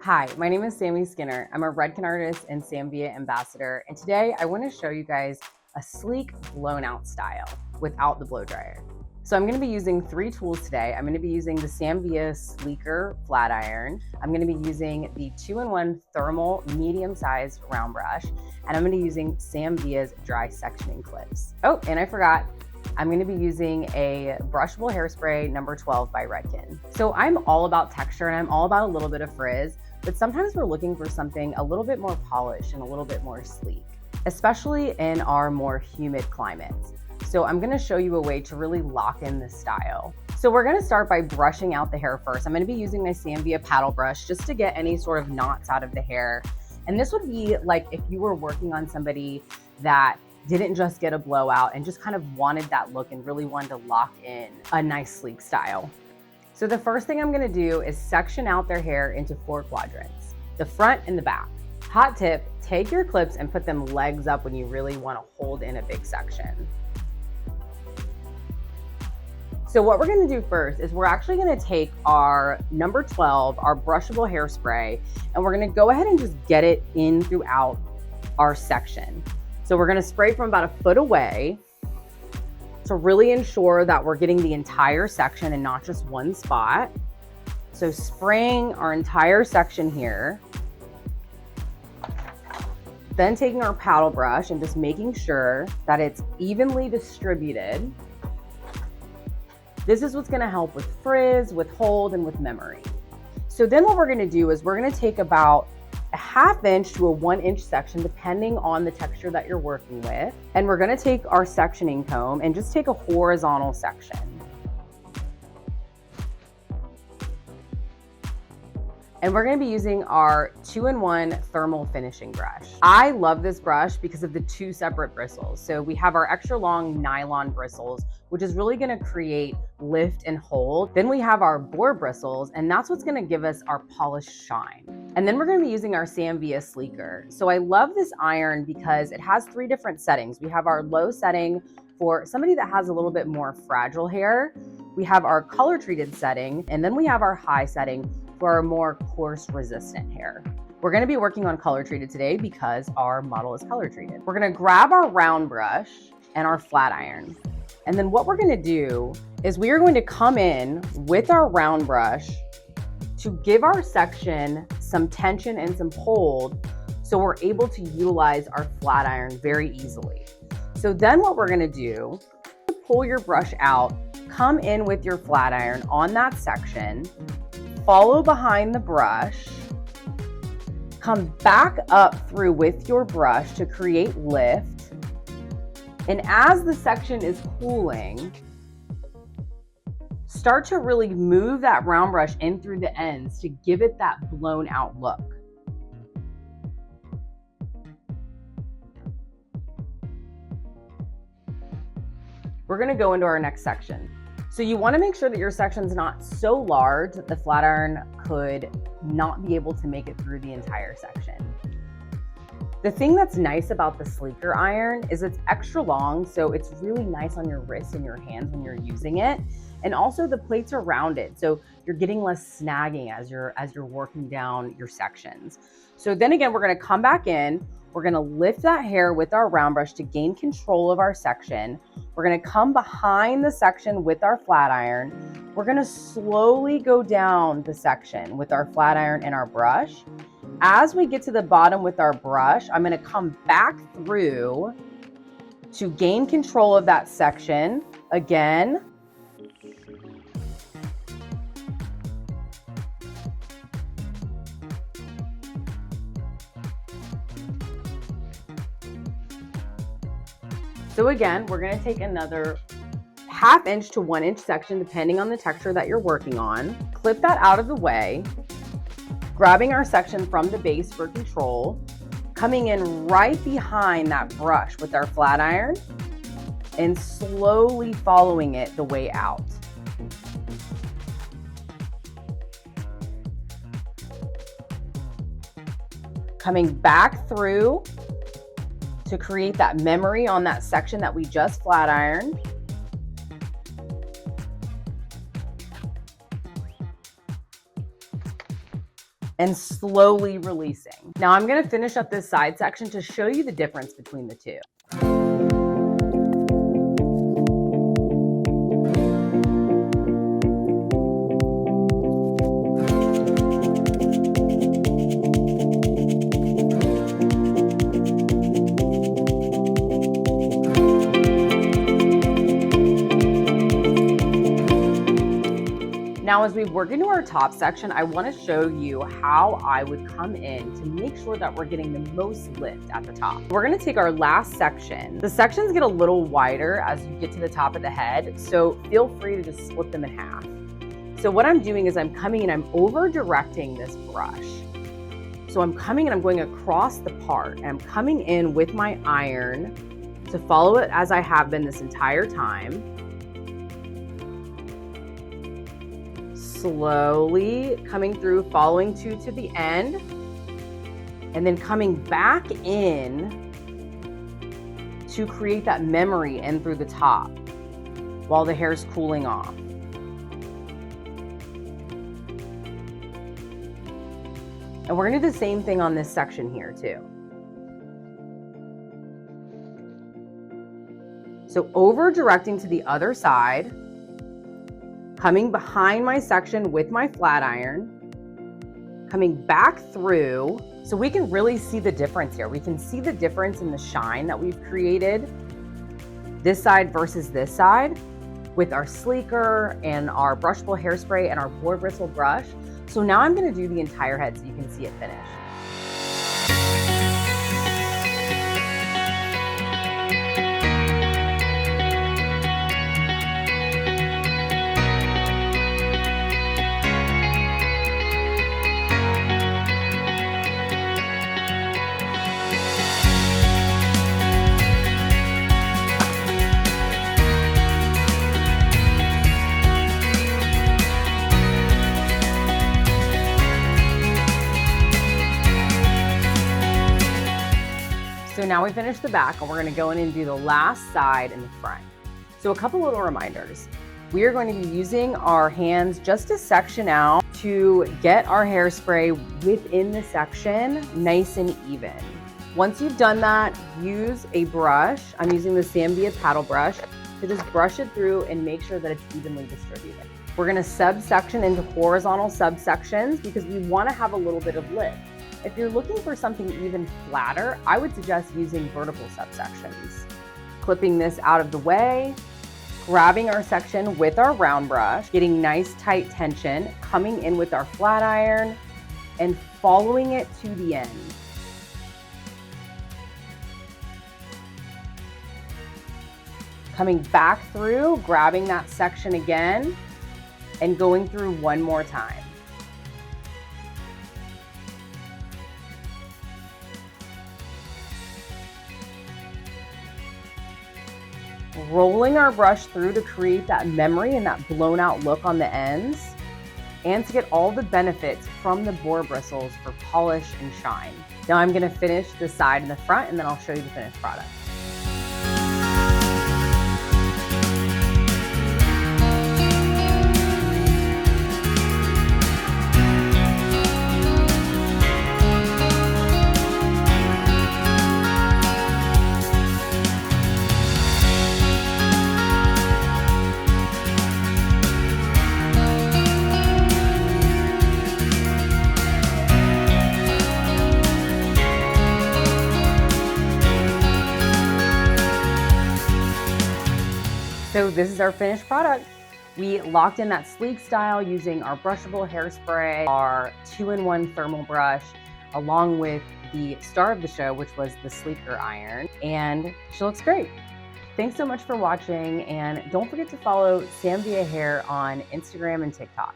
Hi, my name is Sami Skinner. I'm a Redken artist and Sam Villa ambassador, and today I want to show you guys a sleek blown out style without the blow dryer. So I'm going to be using three tools today. I'm going to be using the Sam Villa Sleekr Flat Iron. I'm going to be using the 2-in-1 thermal medium-sized round brush, and I'm going to be using Sam Villa's dry sectioning clips. Oh, and I forgot, I'm going to be using a brushable hairspray number 12 by Redken. So I'm all about texture and I'm all about a little bit of frizz, but sometimes we're looking for something a little bit more polished and a little bit more sleek, especially in our more humid climates. So I'm going to show you a way to really lock in this style. So we're going to start by brushing out the hair first. I'm going to be using my Sam Villa paddle brush just to get any sort of knots out of the hair. And this would be like if you were working on somebody that didn't just get a blowout and just kind of wanted that look and really wanted to lock in a nice sleek style. So the first thing I'm going to do is section out their hair into 4 quadrants, the front and the back. Hot tip, take your clips and put them legs up when you really want to hold in a big section. So what we're going to do first is we're actually going to take our number 12, our brushable hairspray, and we're going to go ahead and just get it in throughout our section. So we're going to spray from about a foot away to really ensure that we're getting the entire section and not just one spot. So spraying our entire section here, then taking our paddle brush and just making sure that it's evenly distributed. This is what's going to help with frizz, with hold, and with memory. So then what we're going to do is we're going to take about a 1/2 inch to a 1 inch section, depending on the texture that you're working with. And we're going to take our sectioning comb and just take a horizontal section. And we're going to be using our 2-in-1 thermal finishing brush. I love this brush because of the 2 separate bristles. So we have our extra long nylon bristles, which is really going to create lift and hold. Then we have our boar bristles, and that's what's going to give us our polished shine. And then we're going to be using our Sam Villa Sleekr. So I love this iron because it has 3 different settings. We have our low setting for somebody that has a little bit more fragile hair. We have our color treated setting, and then we have our high setting for our more coarse resistant hair. We're going to be working on color treated today because our model is color treated. We're going to grab our round brush and our flat iron. And then what we're going to do is we are going to come in with our round brush to give our section some tension and some hold so we're able to utilize our flat iron very easily. So then what we're going to do, pull your brush out, come in with your flat iron on that section, follow behind the brush, come back up through with your brush to create lift. And as the section is cooling, start to really move that round brush in through the ends to give it that blown out look. We're going to go into our next section. So you want to make sure that your section's not so large that the flat iron could not be able to make it through the entire section. The thing that's nice about the Sleekr iron is it's extra long, so it's really nice on your wrists and your hands when you're using it. And also the plates are rounded, so you're getting less snagging as you're working down your sections. So then again, we're going to come back in. We're going to lift that hair with our round brush to gain control of our section. We're going to come behind the section with our flat iron. We're going to slowly go down the section with our flat iron and our brush. As we get to the bottom with our brush, I'm going to come back through to gain control of that section again. So again, we're going to take another 1/2 inch to 1 inch section, depending on the texture that you're working on. Clip that out of the way, grabbing our section from the base for control, coming in right behind that brush with our flat iron, and slowly following it the way out. Coming back through to create that memory on that section that we just flat ironed. and slowly releasing. Now I'm gonna finish up this side section to show you the difference between the two. Now, as we work into our top section, I want to show you how I would come in to make sure that we're getting the most lift at the top. We're going to take our last section. The sections get a little wider as you get to the top of the head, so feel free to just split them in half. So what I'm doing is I'm coming and I'm over directing this brush. So I'm coming and I'm going across the part, and I'm coming in with my iron to follow it as I have been this entire time. Slowly coming through, following two to the end, and then coming back in to create that memory in through the top while the hair is cooling off. And we're gonna do the same thing on this section here too. So over directing to the other side, coming behind my section with my flat iron, coming back through, so we can really see the difference here. We can see the difference in the shine that we've created, this side versus this side, with our sleeker and our brushable hairspray and our boar bristle brush. So now I'm gonna do the entire head so you can see it finish. So now we finished the back, and we're gonna go in and do the last side in the front. So a couple little reminders. We are going to be using our hands just to section out to get our hairspray within the section nice and even. Once you've done that, use a brush. I'm using the Sam Villa paddle brush to just brush it through and make sure that it's evenly distributed. We're gonna subsection into horizontal subsections because we wanna have a little bit of lift. If you're looking for something even flatter, I would suggest using vertical subsections. Clipping this out of the way, grabbing our section with our round brush, getting nice tight tension, coming in with our flat iron, and following it to the end. Coming back through, grabbing that section again, and going through one more time. Rolling our brush through to create that memory and that blown out look on the ends, and to get all the benefits from the boar bristles for polish and shine. Now I'm gonna finish the side and the front, and then I'll show you the finished product. So this is our finished product. We locked in that sleek style using our brushable hairspray, our 2-in-1 thermal brush, along with the star of the show, which was the Sleekr Iron, and she looks great. Thanks so much for watching, and don't forget to follow Sam Villa Hair on Instagram and TikTok.